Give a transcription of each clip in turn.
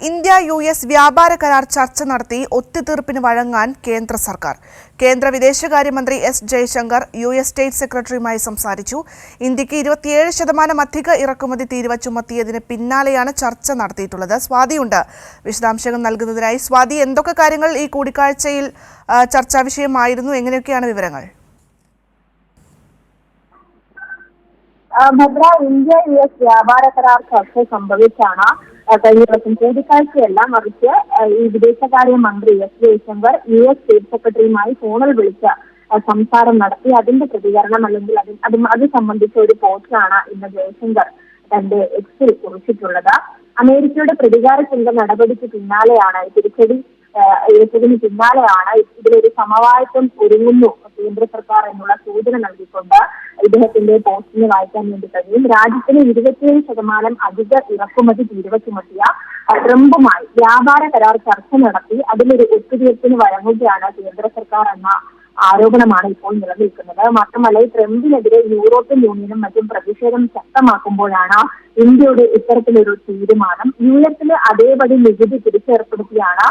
India US വ്യാപാര കരാർ ചർച്ച നടത്തി ഒത്തുതീർപ്പിന് വഴങ്ങാൻ കേന്ദ്ര സർക്കാർ. കേന്ദ്ര വിദേശകാര്യമന്ത്രി എസ് ജയശങ്കർ US സ്റ്റേറ്റ് സെക്രട്ടറിയുമായി സംസാരിച്ചു. ഇന്ത്യക്ക് 27% അധിക ഇറക്കുമതി തീരുവ ചുമത്തിയതിന് പിന്നാലെയാണ് ചർച്ച നടത്തിയിട്ടുള്ളത്. സ്വാതിയുണ്ട് വിശദാംശങ്ങൾ നൽകുന്നതിനായി. സ്വാതി, എന്തൊക്കെ കാര്യങ്ങൾ ഈ കൂടിക്കാഴ്ചയിൽ ചർച്ചാ വിഷയമായിരുന്നു? എങ്ങനെയൊക്കെയാണ് വിവരങ്ങൾ? ഭദ്ര, ഇന്ത്യ US വ്യാപാര കരാർ ചർച്ച സംഭവിച്ചാണ് കഴിഞ്ഞ ദിവസം കൂടിക്കാഴ്ചയല്ല, മറിച്ച് ഈ വിദേശകാര്യ മന്ത്രി എസ് ജയശങ്കർ US സ്റ്റേറ്റ് സെക്രട്ടറിയുമായി ഫോണിൽ വിളിച്ച് സംസാരം നടത്തി. അതിന്റെ പ്രതികരണം അല്ലെങ്കിൽ അത് സംബന്ധിച്ച ഒരു പോസ്റ്റാണ് ഇന്ന് ജയശങ്കർ തന്റെ എക്സിൽ കുറിച്ചിട്ടുള്ളത്. അമേരിക്കയുടെ പ്രതികാരത്തിന്റെ നടപടിക്ക് പിന്നാലെയാണ് ഏറ്റതിന് പിന്നാലെയാണ് ഇതിലൊരു സമവായത്വം ഒരുങ്ങുന്നു കേന്ദ്ര സർക്കാർ എന്നുള്ള സൂചന നൽകിക്കൊണ്ട് ഇദ്ദേഹത്തിന്റെ പോസ്റ്റിന് വായിക്കാൻ വേണ്ടി കഴിയും. രാജ്യത്തിന് 27% അധിക ഇറക്കുമതി തീരുവ ചുമത്തിയ ട്രംപുമായി വ്യാപാര കരാർ ചർച്ച നടത്തി അതിലൊരു ഒത്തുതീർപ്പിന് വഴങ്ങുകയാണ് കേന്ദ്ര സർക്കാർ എന്ന ആരോപണമാണ് ഇപ്പോൾ നിലനിൽക്കുന്നത്. മാത്രമല്ല, ഈ ട്രംപിനെതിരെ യൂറോപ്യൻ യൂണിയനും മറ്റും പ്രതിഷേധം ശക്തമാക്കുമ്പോഴാണ് ഇന്ത്യയുടെ ഇത്തരത്തിലൊരു തീരുമാനം. US അതേപടി നികുതി തിരിച്ചേർപ്പെടുത്തിയാണ്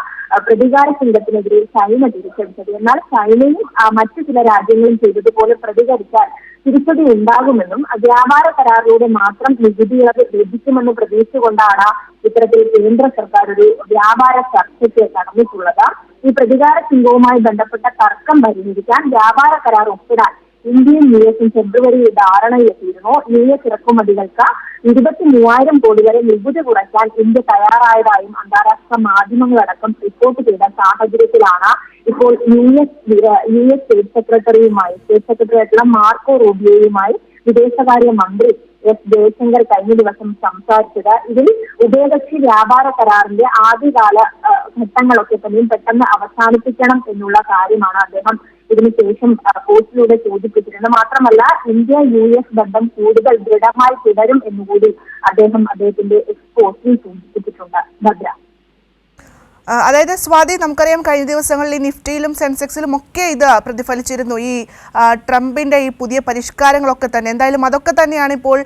പ്രതികാര സംഘത്തിനെതിരെ ചൈന തിരിച്ചടിച്ചത്. എന്നാൽ ചൈനയും മറ്റു ചില രാജ്യങ്ങളും ചെയ്തതുപോലെ പ്രതികരിച്ചാൽ തിരിച്ചടി ഉണ്ടാകുമെന്നും വ്യാപാര കരാറിലൂടെ മാത്രം നികുതി ഇളവ് ലഭിക്കുമെന്ന് പ്രതീക്ഷിച്ചുകൊണ്ടാണ് ഇത്തരത്തിൽ കേന്ദ്ര സർക്കാർ ഒരു വ്യാപാര ചർച്ചയ്ക്ക് കടന്നിട്ടുള്ളത്. ഈ പ്രതികാര സിംഗവുമായി ബന്ധപ്പെട്ട തർക്കം പരിഹരിക്കാൻ വ്യാപാര കരാർ ഒപ്പിടാൻ ഇന്ത്യയും US ഫെബ്രുവരിയിൽ ധാരണയിലെത്തിയിരുന്നു. US ഇറക്കുമതികൾക്ക് 23,000 കോടി വരെ നികുതി കുറയ്ക്കാൻ ഇന്ത്യ തയ്യാറായതായും അന്താരാഷ്ട്ര മാധ്യമങ്ങളടക്കം റിപ്പോർട്ട് ചെയ്ത സാഹചര്യത്തിലാണ് ഇപ്പോൾ US സ്റ്റേറ്റ് സെക്രട്ടറിയായിട്ടുള്ള മാർക്കോ റൂബിയോയുമായി വിദേശകാര്യ മന്ത്രി എസ് ജയശങ്കർ കഴിഞ്ഞ ദിവസം സംസാരിച്ചത്. ഇതിൽ ഉഭയകക്ഷി വ്യാപാര കരാറിന്റെ ആദ്യകാല ഘട്ടങ്ങളൊക്കെ തന്നെയും പെട്ടെന്ന് അവസാനിപ്പിക്കണം എന്നുള്ള കാര്യമാണ് അദ്ദേഹം ഇതിനുശേഷം പോസ്റ്റിലൂടെ സൂചിപ്പിച്ചിട്ടുണ്ട്. മാത്രമല്ല, ഇന്ത്യ US ബന്ധം കൂടുതൽ ദൃഢമായി തുടരും എന്നുകൂടി അദ്ദേഹത്തിന്റെ പോസ്റ്റിൽ സൂചിപ്പിച്ചിട്ടുണ്ട്. ഭദ്ര, അതായത് സ്വാതി, നമുക്കറിയാം കഴിഞ്ഞ ദിവസങ്ങളിൽ ഈ നിഫ്റ്റിയിലും സെൻസെക്സിലും ഒക്കെ ഇത് പ്രതിഫലിച്ചിരുന്നു. ഈ ട്രംപിന്റെ ഈ പുതിയ പരിഷ്കാരങ്ങളൊക്കെ തന്നെ, എന്തായാലും അതൊക്കെ തന്നെയാണ് ഇപ്പോൾ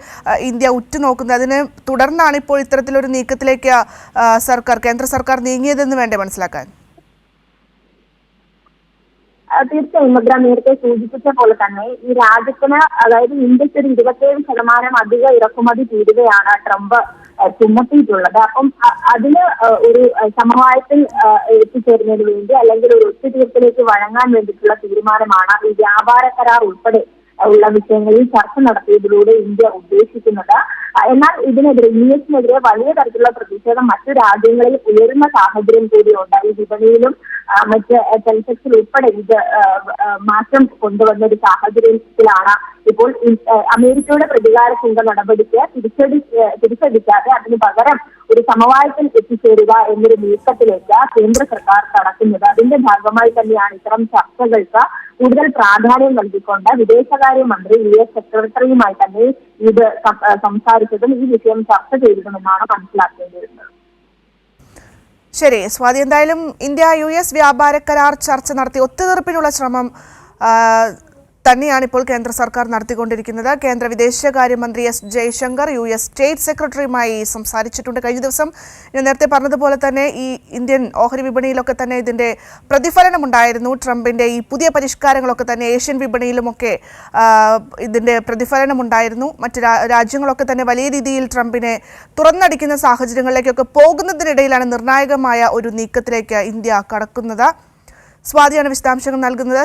ഇന്ത്യ ഉറ്റുനോക്കുന്നത്. അതിന് തുടർന്നാണ് ഇപ്പോൾ ഇത്തരത്തിലൊരു നീക്കത്തിലേക്ക് കേന്ദ്ര സർക്കാർ നീങ്ങിയതെന്ന് വേണ്ടേ മനസ്സിലാക്കാൻ? തീർച്ചയായും ഭദ്ര, നേരത്തെ സൂചിപ്പിച്ച പോലെ തന്നെ ഈ രാജ്യത്തിന്, അതായത് ഇന്ത്യക്ക് ഒരു 27% അധിക ഇറക്കുമതി തീരുവയാണ് ട്രംപ് ചുമത്തിയിട്ടുള്ളത്. അപ്പം അതിന് ഒരു സമവായത്തിൽ എത്തിച്ചേരുന്നതിന് വേണ്ടി അല്ലെങ്കിൽ ഒരു ഒത്തുതീർപ്പിലേക്ക് വഴങ്ങാൻ വേണ്ടിയിട്ടുള്ള തീരുമാനമാണ് ഈ വ്യാപാര കരാർ ഉൾപ്പെടെ ഉള്ള വിഷയങ്ങളിൽ ചർച്ച നടത്തിയതിലൂടെ ഇന്ത്യ ഉദ്ദേശിക്കുന്നത്. എന്നാൽ ഇതിനെതിരെ US വലിയ തരത്തിലുള്ള പ്രതിഷേധം മറ്റു രാജ്യങ്ങളിൽ ഉയരുന്ന സാഹചര്യം കൂടിയുണ്ട്. ഈ വിപണിയിലും മറ്റ് സെൻസെക്സിൽ ഉൾപ്പെടെ ഇത് മാറ്റം കൊണ്ടുവന്ന ഒരു സാഹചര്യത്തിലാണ് ഇപ്പോൾ അമേരിക്കയുടെ പ്രതികാര ചിന്ത നടപടിക്ക് തിരിച്ചടിക്കാതെ അതിന് പകരം ഒരു സമവായത്തിൽ എത്തിച്ചേരുക എന്നൊരു നീക്കത്തിലേക്ക് കേന്ദ്ര സർക്കാർ കടക്കുന്നത്. അതിന്റെ ഭാഗമായി തന്നെയാണ് ഇത്തരം ചർച്ചകൾക്ക് കൂടുതൽ പ്രാധാന്യം നൽകിക്കൊണ്ട് വിദേശകാര്യ മന്ത്രി US സെക്രട്ടറിയുമായി തന്നെ ഇത് സംസാരിച്ചതും ഈ വിഷയം ചർച്ച ചെയ്തതുമെന്നാണ് മനസ്സിലാക്കേണ്ടിയിരുന്നത്. ശരി സ്വാതി, എന്തായാലും ഇന്ത്യ US വ്യാപാര കരാർ ചർച്ച നടത്തി ഒത്തുതീർപ്പിനുള്ള ശ്രമം തന്നെയാണ് ഇപ്പോൾ കേന്ദ്ര സർക്കാർ നടത്തിക്കൊണ്ടിരിക്കുന്നത്. കേന്ദ്ര വിദേശകാര്യമന്ത്രി എസ് ജയശങ്കർ US സ്റ്റേറ്റ് സെക്രട്ടറിയുമായി സംസാരിച്ചിട്ടുണ്ട്. കഴിഞ്ഞ ദിവസം ഞാൻ നേരത്തെ പറഞ്ഞതുപോലെ തന്നെ ഈ ഇന്ത്യൻ ഓഹരി വിപണിയിലൊക്കെ തന്നെ ഇതിൻ്റെ പ്രതിഫലനമുണ്ടായിരുന്നു. ട്രംപിൻ്റെ ഈ പുതിയ പരിഷ്കാരങ്ങളൊക്കെ തന്നെ ഏഷ്യൻ വിപണിയിലുമൊക്കെ ഇതിൻ്റെ പ്രതിഫലനമുണ്ടായിരുന്നു. മറ്റ് രാജ്യങ്ങളൊക്കെ തന്നെ വലിയ രീതിയിൽ ട്രംപിനെ തുറന്നടിക്കുന്ന സാഹചര്യങ്ങളിലേക്കൊക്കെ പോകുന്നതിനിടയിലാണ് നിർണായകമായ ഒരു നീക്കത്തിലേക്ക് ഇന്ത്യ കടക്കുന്നത്. സ്വാതിയാണ് വിശദാംശങ്ങൾ നൽകുന്നത്.